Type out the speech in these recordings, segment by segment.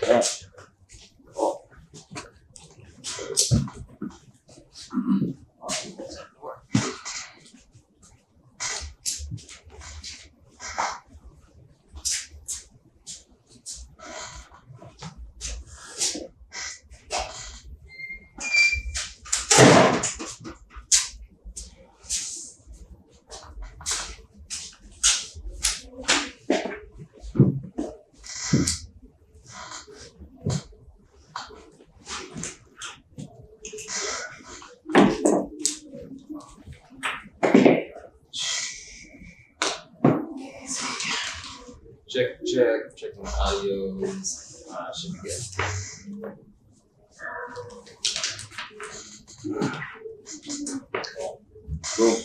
Yeah. Checking the audios. Should be good. Cool.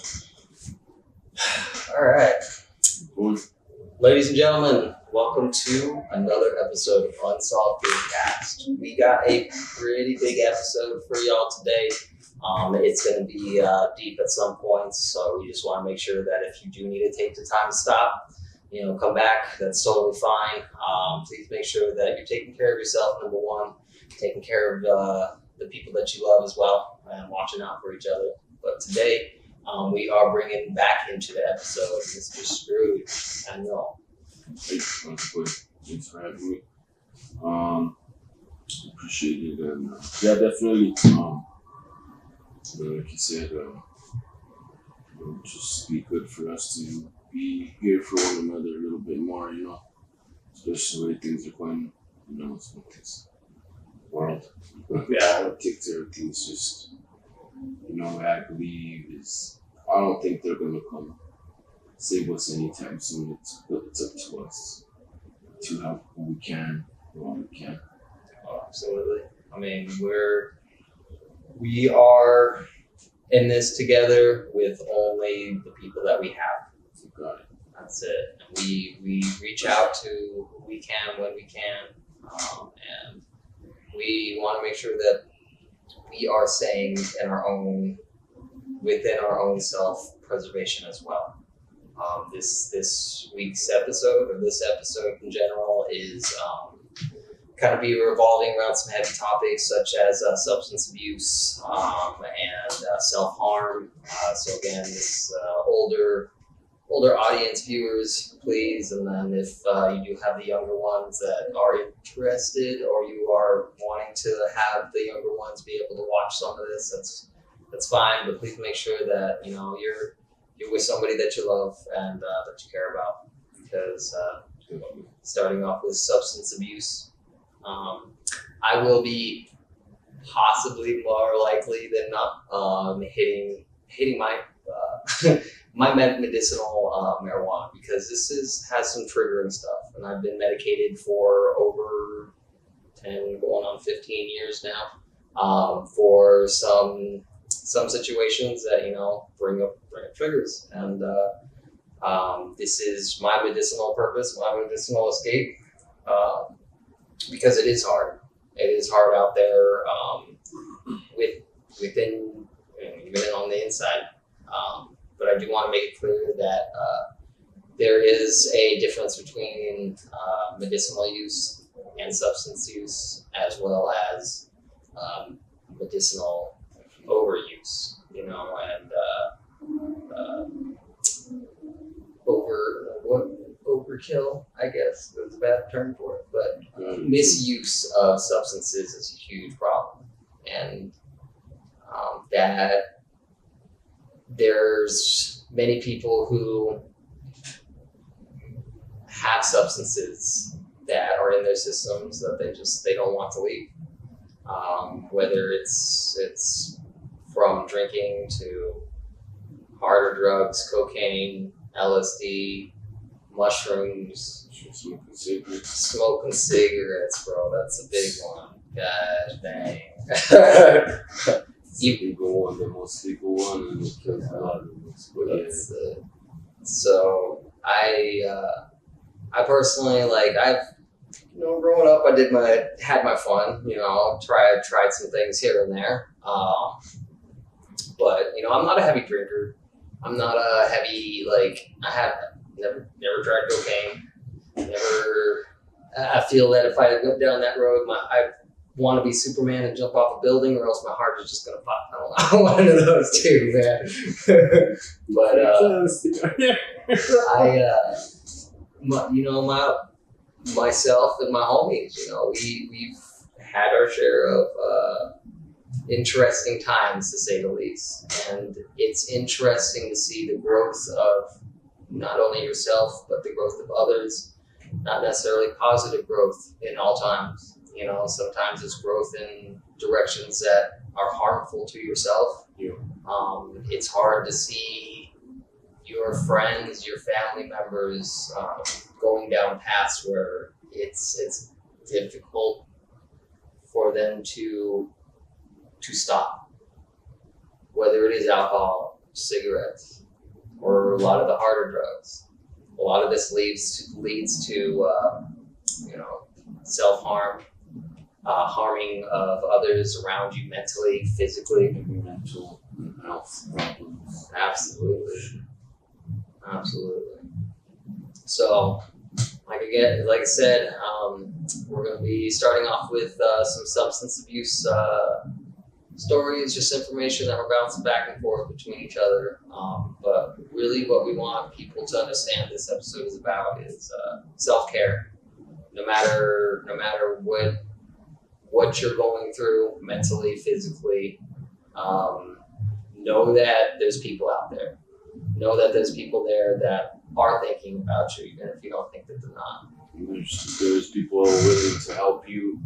All right. Cool. Ladies and gentlemen, welcome to another episode of UnsolvedFearCast. We got a pretty big episode for y'all today. It's going to be deep at some points, so we just want to make sure that if you do need to take the time to stop, come back. That's totally fine. Please make sure that you're taking care of yourself, number one, taking care of the people that you love as well, and watching out for each other. But today, we are bringing back into the episode Mr. Scrooge. I know. Thanks for having me. Appreciate it, and yeah, definitely. Like you said, it'll just be good for us to be here for one another a little bit more, especially the way things are going, it's with this world. But yeah, politics, everything's just, I believe I don't think they're going to come save us anytime soon. It's up to us to help who we can, all we can. Oh, absolutely. I mean, we are in this together with only the people that we have. Got it. That's it. We reach out to who we can when we can, and we want to make sure that we are staying within our own self-preservation as well. This week's episode, or this episode in general, is kind of be revolving around some heavy topics such as substance abuse and self-harm. So again, this older audience viewers, please, and then if you do have the younger ones that are interested, or you are wanting to have the younger ones be able to watch some of this, that's fine. But please make sure that you're with somebody that you love and that you care about, because starting off with substance abuse, I will be possibly more likely than not hitting my my medicinal marijuana, because this has some triggering stuff, and I've been medicated for over 10 going on 15 years now for some situations that bring up triggers, and this is my medicinal purpose, my medicinal escape, because it is hard. It is hard out there, within, even on the inside. But I do want to make it clear that there is a difference between medicinal use and substance use, as well as medicinal overuse, and overkill, I guess that's a bad term for it, but misuse of substances is a huge problem, and that there's many people who have substances that are in their systems that they don't want to leave, whether it's from drinking to harder drugs, cocaine, LSD, mushrooms, smoking cigarettes, bro. That's a big one. Gosh dang. The most legal one, and it kills a lot of them. So I personally, I've growing up, had my fun. Tried some things here and there. But I'm not a heavy drinker. I'm not a heavy I have never tried cocaine. Never I feel that if I went down that road, I want to be Superman and jump off a building, or else my heart is just gonna pop. I don't know, one of those two, man. But myself and my homies, we've had our share of interesting times, to say the least, and it's interesting to see the growth of not only yourself but the growth of others. Not necessarily positive growth in all times. Sometimes it's growth in directions that are harmful to yourself. Yeah. It's hard to see your friends, your family members going down paths where it's difficult for them to stop. Whether it is alcohol, cigarettes, or a lot of the harder drugs. A lot of this leads to self-harm, harming of others around you mentally, physically. Mental health problems. Absolutely. So, like I said, we're going to be starting off with some substance abuse stories, just information that we're bouncing back and forth between each other. But really what we want people to understand this episode is about is self-care. No matter what you're going through mentally, physically, know that there's people out there. Know that there's people there that are thinking about you, even if you don't think that they're not. There's people willing to help you.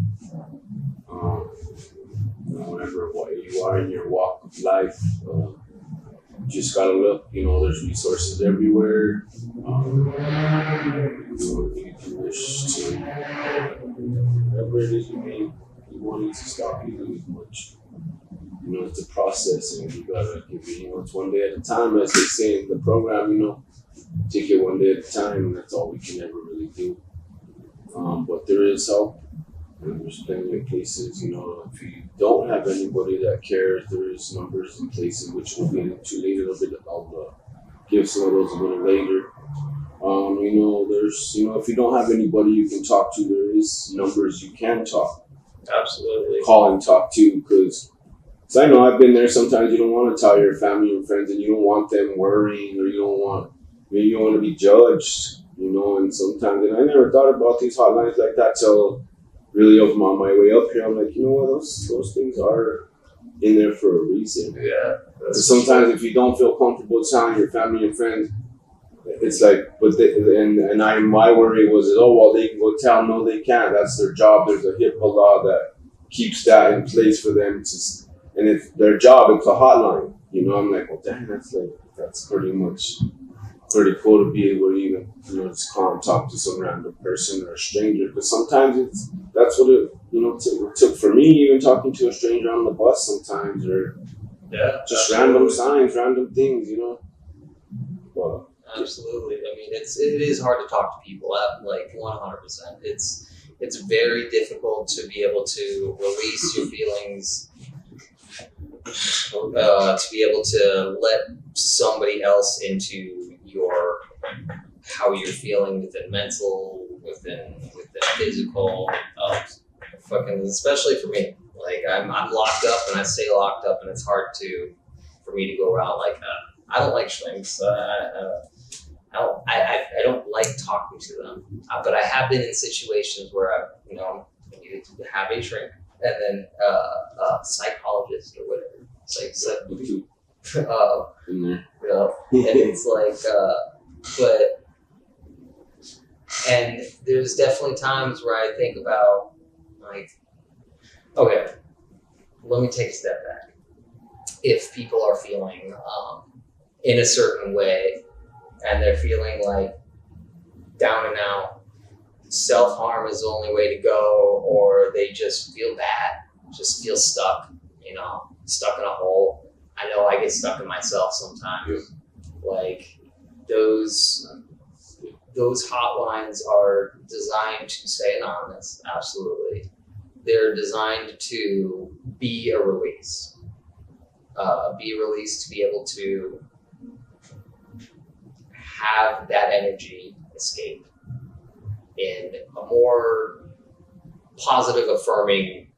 Whatever you are in your walk of life, just gotta look. There's resources everywhere. If you wish to, whatever it is you want to stop you doing much. It's a process, and you gotta give it. It's one day at a time, as they say in the program. Take it one day at a time, and that's all we can ever really do. But there is help. And there's plenty of places, if you don't have anybody that cares, there's numbers and places which we'll get into later a bit. I'll give some of those a little later. There's, if you don't have anybody you can talk to, there is numbers you can talk. Absolutely. Call and talk to, because I know I've been there. Sometimes you don't want to tell your family and friends, and you don't want them worrying, or you don't want to be judged, and sometimes, and I never thought about these hotlines like that till really on my way up here. I'm like, those things are in there for a reason. Yeah. Sometimes if you don't feel comfortable telling your family and friends, it's like, my worry was, they can go tell. No, they can't. That's their job. There's a HIPAA law that keeps that in place for them and it's their job. It's a hotline. I'm like, well, damn, that's pretty cool to be able to even, just call and talk to some random person or a stranger. Because sometimes that's what it took for me, even talking to a stranger on the bus sometimes, or just random signs, random things, Well, absolutely. I mean, it is hard to talk to people at 100%. It's very difficult to be able to release your feelings, to be able to let somebody else into how you're feeling within mental, within physical, especially for me. I'm locked up, and I stay locked up, and it's hard for me to go around like that. I don't like shrinks. I don't like talking to them, but I have been in situations where I needed to have a shrink, and then a psychologist or whatever. in there. And it's and there's definitely times where I think about okay, let me take a step back. If people are feeling in a certain way, and they're feeling down and out, self-harm is the only way to go, or they just feel bad, just feel stuck, stuck in a hole. I know I get stuck in myself sometimes. Those hotlines are designed to stay anonymous. Absolutely. They're designed to be a release. To be able to have that energy escape. in a more positive, affirming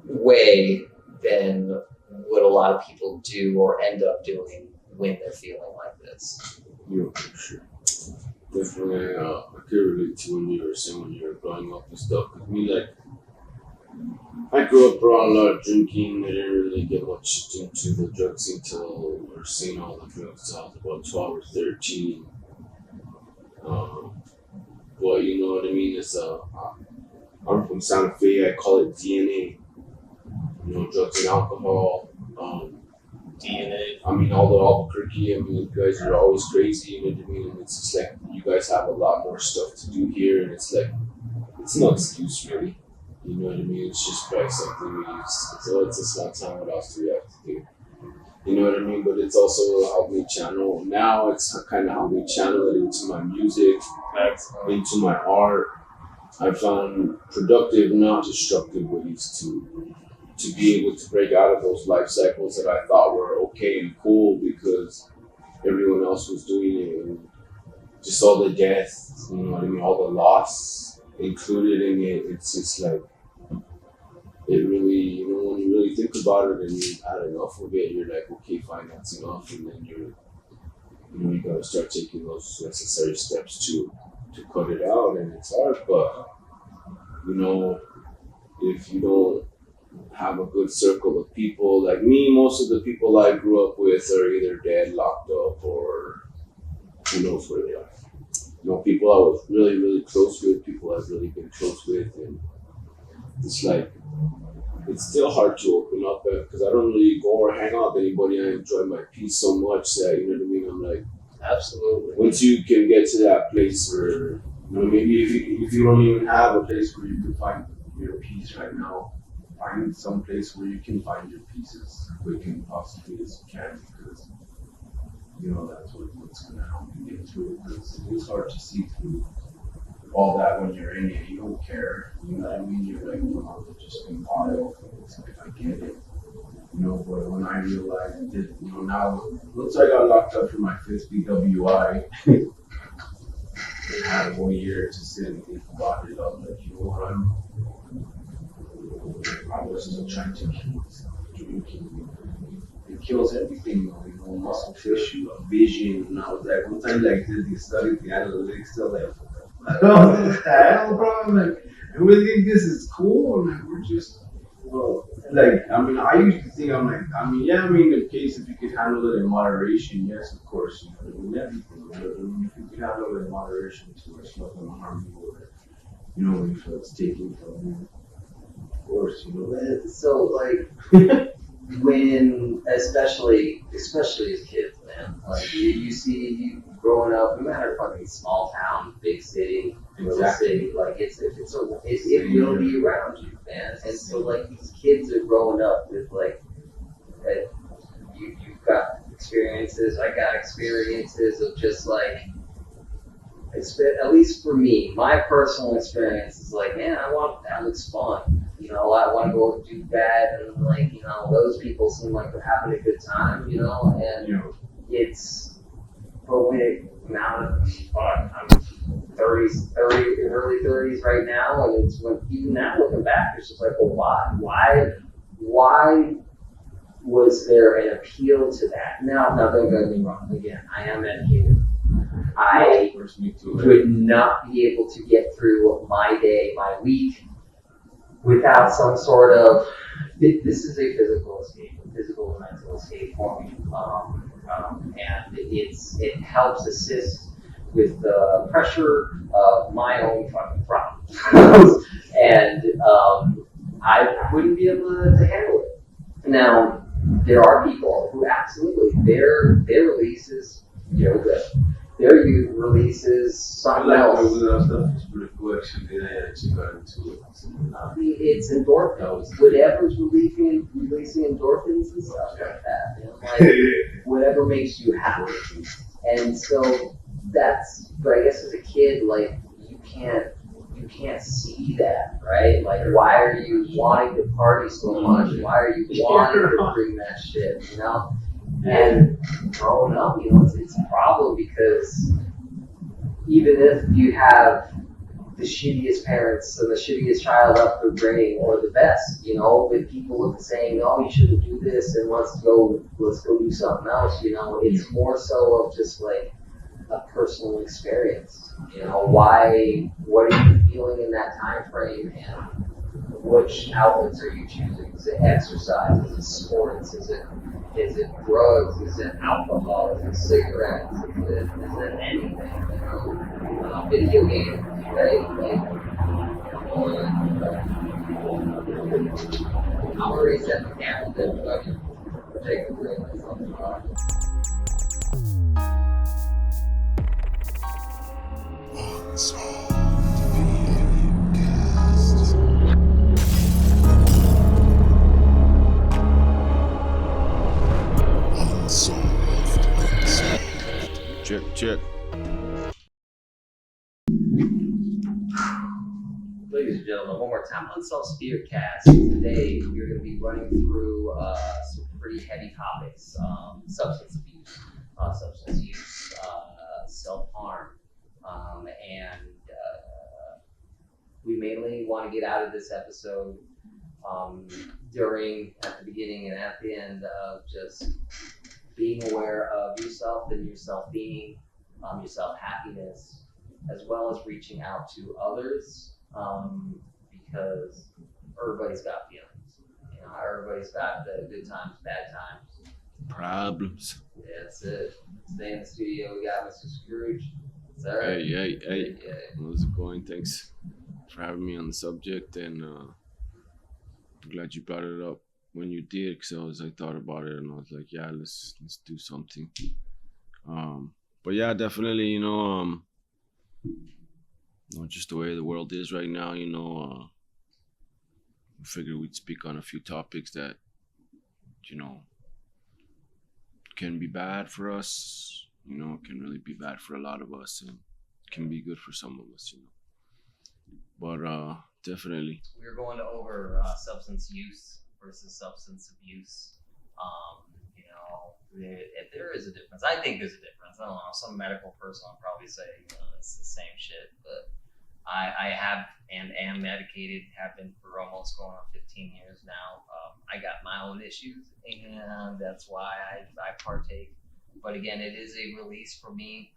way than what a lot of people do or end up doing when they're feeling like this. Yeah, for sure. Definitely, I could relate to when you were saying when you were growing up and stuff. Cause me, like, I grew up around a lot of drinking. I didn't really get much into the drug scene or seeing all the drugs till I was about 12 or 13. But you know what I mean? I'm from Santa Fe. I call it DNA. You know, drugs and alcohol. DNA. I mean, all the Albuquerque. I mean, you guys are always crazy. You know what I mean? And it's just like you guys have a lot more stuff to do here, and it's like it's no excuse really. You know what I mean? It's just probably something we use. So it's a small town. What else do we have to do? You know what I mean? But it's also helped me channel. Now it's kind of helped me channel it into my music, into my art. I found productive, not destructive ways to be able to break out of those life cycles that I thought were okay and cool because everyone else was doing it. And just all the death, you know what I mean? All the loss included in it. It's just like, it really, you know, when you really think about it and you've had enough of it, you're like, okay, fine, that's enough. And then you gotta start taking those necessary steps to cut it out. And it's hard, but, you know, if you don't have a good circle of people, like me, most of the people I grew up with are either dead, locked up, or who knows where they are. You know, people I was really, really close with, people I've really been close with, and it's like, it's still hard to open up because I don't really go or hang out with anybody. I enjoy my peace so much that, you know what I mean? I'm like, absolutely. Once you can get to that place where, you know, maybe if you don't even have a place where you can find your peace right now, find some place where you can find your peace as quick and possibly as you can, because, you know, that's what's going to help you get through it, because it's hard to see through all that when you're in it. You don't care, you know what I mean? You're like, well, I've just been caught up, it's like, I get it, you know. But when I realized that, you know, now, once I got locked up for my 5th DWI, I had a whole year to sit and think about it. I was like, you know what, I was still trying to kill myself. Drinking, it kills everything, you know, muscle tissue, vision. And I was like, one time, like, did the study, the analytics, still like, oh, this hell, bro. I'm like, and we think this is cool. I'm like, we're just, well, like, I mean, I used to think, I'm like, I mean, yeah, I mean, in case if you could handle it in moderation, yes, of course, you know, I mean, everything, but I mean, if you could handle it in moderation to where it's not going to harm you, or, you know, if it's taken from you, of course, you know. So, like, when, especially as kids, man, like, you see growing up, no matter fucking small town, big city, little city, like, it will be around you, man. And so, like, these kids are growing up with, like, you've got experiences, I got experiences of just, like, at least for me, my personal experience is like, man, that looks fun. You know, I want to go do that, and, like, you know, those people seem like they're having a good time, you know, and but when it I'm 30s, early 30s right now, and it's when even now looking back, it's just like, well, why was there an appeal to that? Now don't get me wrong. Again, I am medicated. I would not be able to get through my day, my week, without some sort of. This is a physical escape, a physical and mental escape for me, and it helps assist with the pressure of my own fucking problems, and I wouldn't be able to handle it. Now, there are people who absolutely their release is yoga. Their release is something else. It's endorphins. Whatever's releasing endorphins and stuff like that. You know, like, whatever makes you happy. And so but I guess as a kid, like, you can't see that, right? Like, why are you wanting to party so much? Why are you wanting to bring that shit, you know? And growing up, you know, it's a problem, because even if you have the shittiest parents and the shittiest child up for bringing, or the best, with people saying, "Oh, you shouldn't do this," and let's go do something else. It's more so of just like a personal experience. What are you feeling in that time frame, and which outlets are you choosing? Is it exercise? Is it sports? Is it drugs? Is it alcohol? Is it cigarettes? Is it anything? Video games, right? I'm already set the camera that take a break myself. Check. Ladies and gentlemen, one more time, UnsolvedFearCast. Today, we're going to be running through some pretty heavy topics: substance abuse, self-harm, and we mainly want to get out of this episode at the beginning and at the end of just being aware of yourself and your self-being, your self-happiness, as well as reaching out to others, because everybody's got feelings. Everybody's got the good times, bad times, Problems. That's it. Today in the studio, we got Mr. Scrooge. Is that right? Hey. How's it going? Thanks for having me on the subject, and I'm glad you brought it up when you did, because I thought about it and I was like, yeah, let's do something. But yeah, definitely, just the way the world is right now, I figured we'd speak on a few topics that, can be bad for us, can really be bad for a lot of us, and can be good for some of us, But definitely. We were going over substance use versus substance abuse. There is a difference. I think there's a difference. I don't know. Some medical person will probably say it's the same shit, but I have and am medicated, have been for almost going on 15 years now. I got my own issues, and that's why I partake. But again, it is a release for me.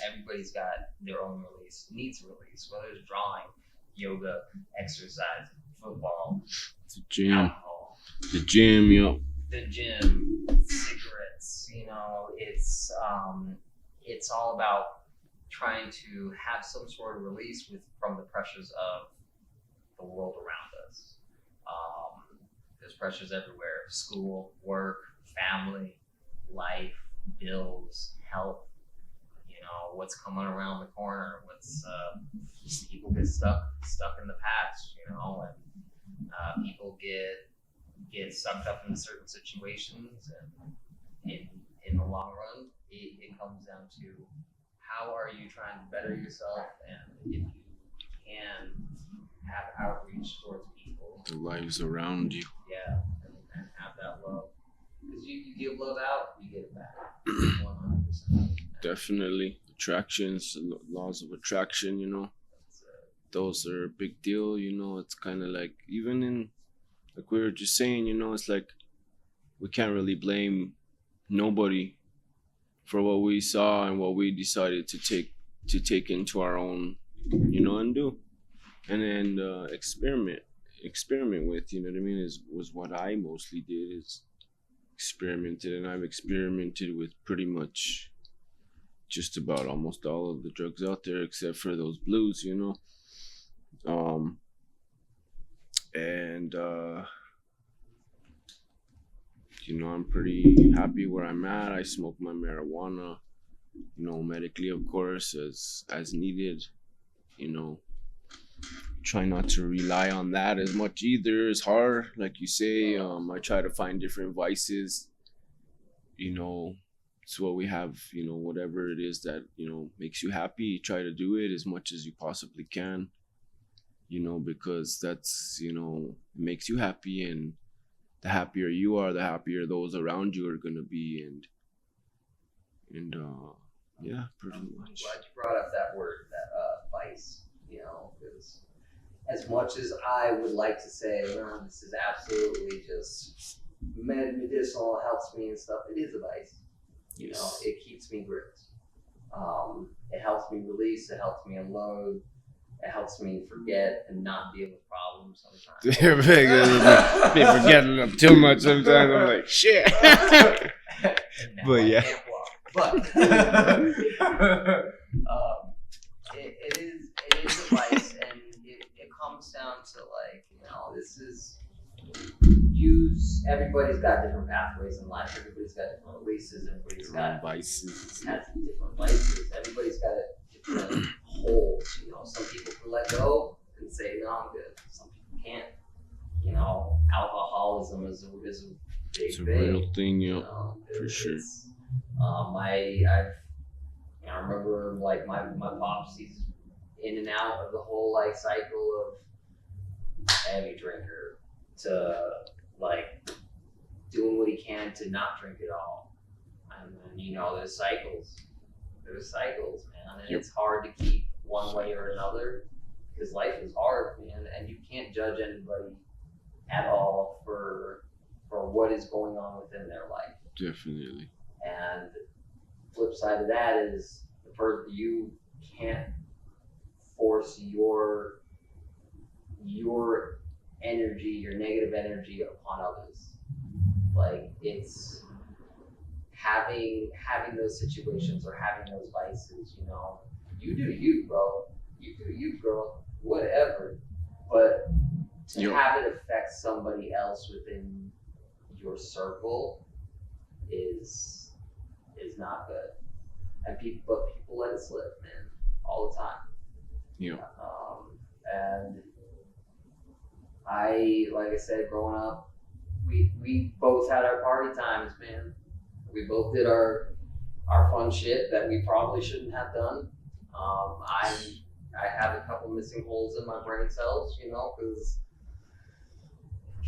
Everybody's got their own release, needs a release, whether it's drawing, yoga, exercise, football, the gym, alcohol, the gym, cigarettes. It's all about trying to have some sort of release from the pressures of the world around us. There's pressures everywhere: school, work, family, life, bills, health. What's coming around the corner. People get stuck in the past. And people get sucked up in certain situations, and in the long run, it comes down to how are you trying to better yourself, and if you can have outreach towards people, the lives around you. Yeah, and have that love, because you give love out, you get it back. 100%. Definitely. Attractions, laws of attraction, those are a big deal. It's kind of like, even in, like we were just saying, it's like we can't really blame nobody for what we saw and what we decided to take into our own, and do, and then experiment with, what I mean, was what I mostly did, is experimented, and I've experimented with pretty much just about almost all of the drugs out there, except for those blues, and I'm pretty happy where I'm at. I smoke my marijuana, medically, of course, as needed. Try not to rely on that as much either. It's hard, like you say. I try to find different vices. It's what we have. Whatever it is that makes you happy, try to do it as much as you possibly can. Because that's makes you happy, and the happier you are, the happier those around you are gonna be, and yeah, pretty much. I'm glad you brought up that word, that vice. because as much as I would like to say, no, this is absolutely just medicinal, helps me and stuff, it is a vice. You know, it keeps me gripped. It helps me release, it helps me unload, it helps me forget and not deal with problems sometimes. Be forgetting too much sometimes. I'm like, shit. But yeah. But it is a vice, and it comes down to like, you know, this is everybody's got different pathways in life, everybody's got different releases, everybody's got vices. has different vices, everybody's got different holds, you know. Some people can let go and say, no, I'm good. Some people can't. You know, alcoholism is a big It's a thing. real thing, yeah, You know, for sure. I remember like my pops, he's in and out of the whole like cycle of heavy drinker to like doing what he can to not drink at all. And then, you know, there's cycles, man, and it's hard to keep one way or another because life is hard, man, and you can't judge anybody at all for what is going on within their life. Definitely. And flip side of that is you can't force your energy, your negative energy upon others. Like, it's having those situations or having those vices, you know. You do you, bro. You do you, girl. Whatever. But to have it affect somebody else within your circle is not good. And people let it slip, man, all the time. Yeah. And like I said, growing up, we both had our party times, man. We both did our fun shit that we probably shouldn't have done. I have a couple missing holes in my brain cells, you know, because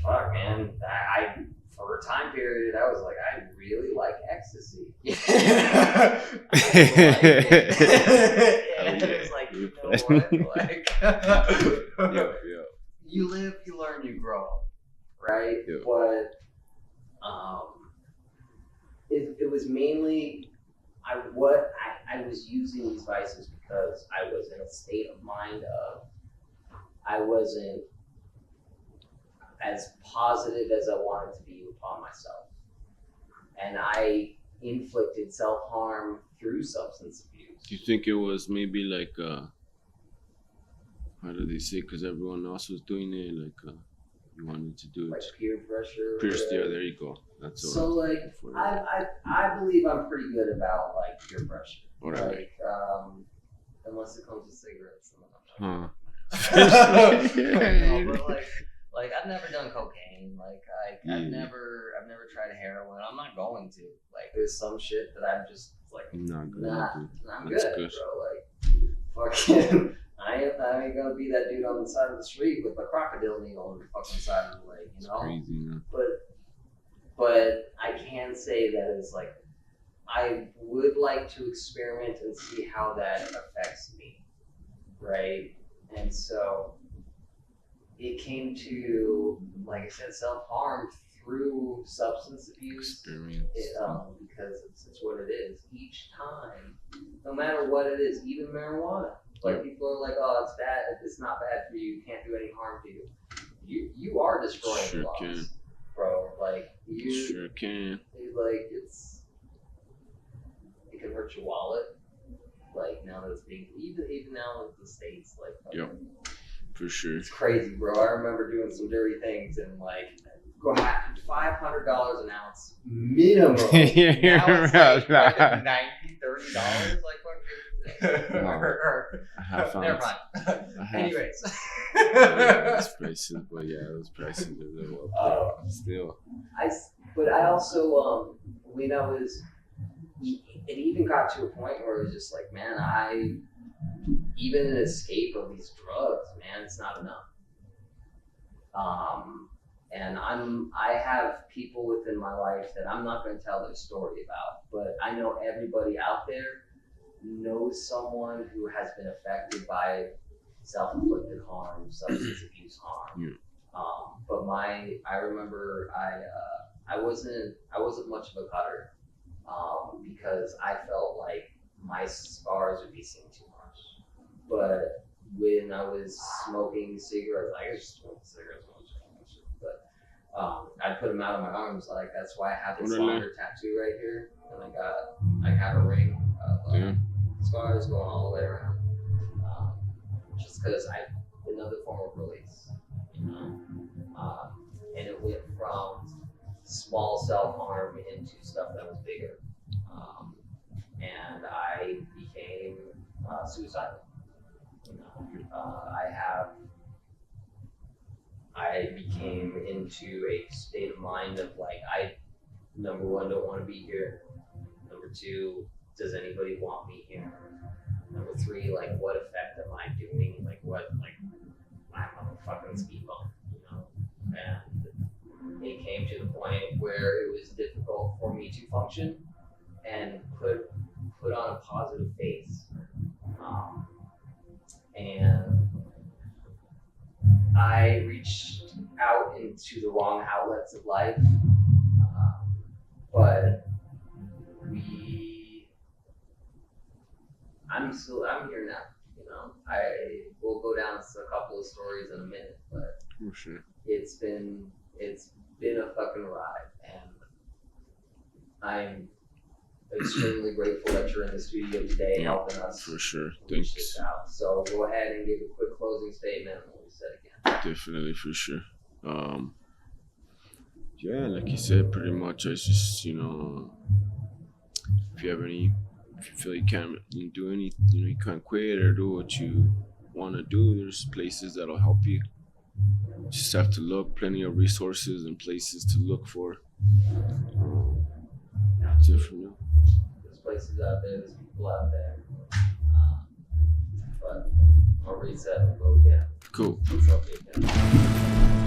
fuck, man, I for a time period I was like, I really like ecstasy. And it's like, you know what, like, you live, you learn, you grow, right? Yeah. But it was mainly I was using these vices because I was in a state of mind of I wasn't as positive as I wanted to be upon myself, and I inflicted self-harm through substance abuse. Do you think it was maybe like how do they say? Because everyone else was doing it, like you wanted to do it. Like peer pressure. Yeah, there you go. That's all. So like I believe I'm pretty good about like peer pressure. All right. Like unless it comes with cigarettes. Huh. No, but like I've never done cocaine. Like I've never tried heroin. I'm not going to. Like there's some shit that I'm just like I'm good, bro. Like fucking. I ain't gonna be that dude on the side of the street with a crocodile needle on the fucking side of the leg, you know? It's crazy, man. But I can say that it's like I would like to experiment and see how that affects me, right? And so it came to, like I said, self-harm through substance abuse. Experience. Because it's what it is. Each time, no matter what it is, even marijuana. Like people are like, oh, it's bad. It's not bad for you. You can't do any harm to you. You are destroying lungs, bro. Like you sure can. Like it can hurt your wallet. Like now that it's being even now with the states, like for sure. It's crazy, bro. I remember doing some dirty things and like $500 an ounce minimum. Now it's like $90, $30, like never mind. Anyways. Those prices, but yeah, those prices are a little up there still. But I also, when I was, it even got to a point where it was just like, man, even an escape of these drugs, man, it's not enough. And I have people within my life that I'm not going to tell their story about, but I know everybody out there knows someone who has been affected by self-inflicted harm, substance abuse harm. Yeah. But I remember I wasn't much of a cutter because I felt like my scars would be seen too much. But when I was smoking cigarettes, I just smoked cigarettes. But I put them out on my arms. Like that's why I have this longer tattoo right here, and I have a ring of scars going all the way around. Just because another form of release, you know, and it went from small self-harm into stuff that was bigger, and I became suicidal. You know, I became into a state of mind of like, number one, don't want to be here. Number two, does anybody want me here? Number three, like, what effect am I doing? Like, I'm a fucking speed bump, you know? And it came to the point where it was difficult for me to function and put on a positive face. And I reached out into the wrong outlets of life, but I'm here now, you know. I will go down a couple of stories in a minute, but For sure. it's been a fucking ride, and I'm extremely grateful that you're in the studio today helping us. For sure. Reach Thanks. this out. So go ahead and give a quick closing statement and we'll reset again. Definitely, for sure. Yeah, like you said, pretty much. I just, you know, if you feel you can't do any, you know, you can't quit or do what you want to do, there's places that'll help you. Just have to look, plenty of resources and places to look for. Different. There's places out there, there's people out there. But I'll reset and go again. Cool. It's okay again.